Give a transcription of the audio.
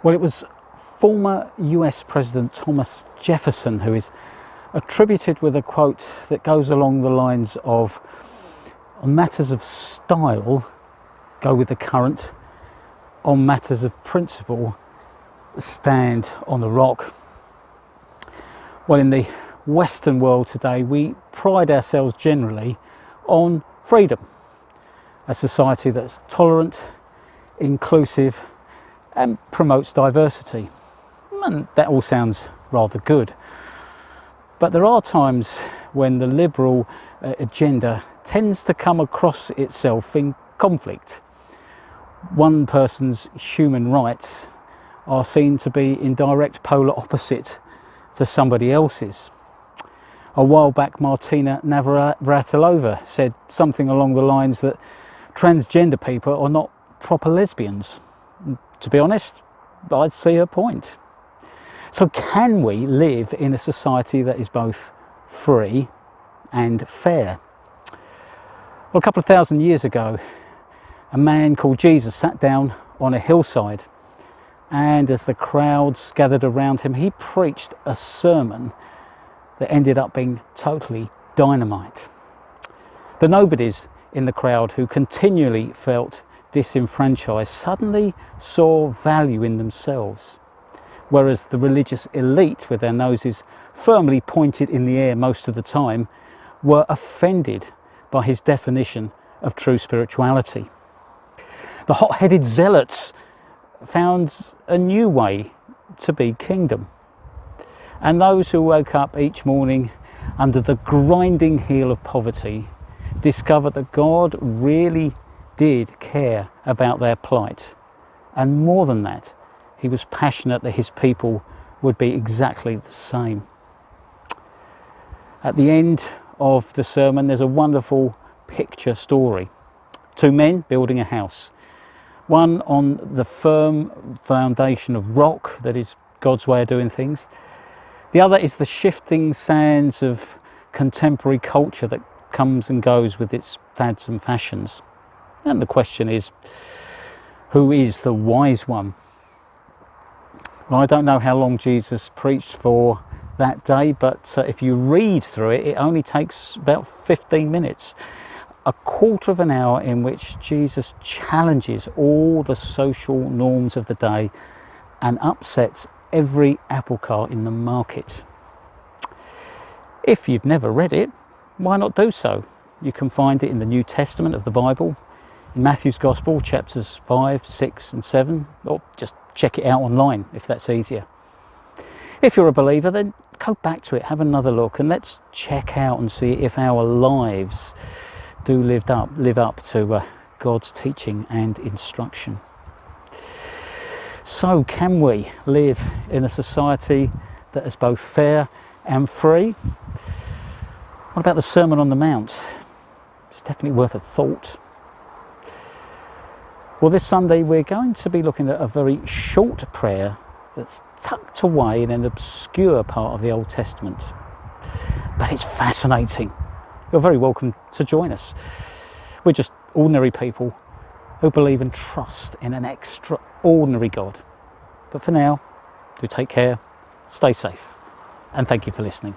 Well, it was former US President Thomas Jefferson who is attributed with a quote that goes along the lines of, "On matters of style, go with the current. On matters of principle, stand on the rock." Well, in the Western world today, we pride ourselves generally on freedom, a society that's tolerant, inclusive, and promotes diversity. And that all sounds rather good. But there are times when the liberal agenda tends to come across itself in conflict. One person's human rights are seen to be in direct polar opposite to somebody else's. A while back, Martina Navratilova said something along the lines that transgender people are not proper lesbians. To be honest, I see her point. So can we live in a society that is both free and fair? Well, a couple of thousand years ago, a man called Jesus sat down on a hillside, and as the crowds gathered around him, he preached a sermon that ended up being totally dynamite. The nobodies in the crowd, who continually felt disenfranchised, suddenly saw value in themselves, whereas the religious elite, with their noses firmly pointed in the air most of the time, were offended by his definition of true spirituality. The hot-headed zealots found a new way to be kingdom. And those who woke up each morning under the grinding heel of poverty discovered that God really did care about their plight. And more than that, he was passionate that his people would be exactly the same. At the end of the sermon, there's a wonderful picture story. Two men building a house. One on the firm foundation of rock, that is God's way of doing things. The other is the shifting sands of contemporary culture that comes and goes with its fads and fashions. And the question is, who is the wise one? Well, I don't know how long Jesus preached for that day, but if you read through it, it only takes about 15 minutes. A quarter of an hour in which Jesus challenges all the social norms of the day and upsets every apple cart in the market. If you've never read it, why not do so? You can find it in the New Testament of the Bible, in Matthew's Gospel, chapters 5, 6 and 7, or just check it out online if that's easier. If you're a believer, then go back to it, have another look, and let's check out and see if our lives do live up to God's teaching and instruction. So can we live in a society that is both fair and free? What about the Sermon on the Mount? It's definitely worth a thought. Well, this Sunday we're going to be looking at a very short prayer that's tucked away in an obscure part of the Old Testament. But it's fascinating. You're very welcome to join us. We're just ordinary people who believe and trust in an extraordinary God. But for now, do take care, stay safe, and thank you for listening.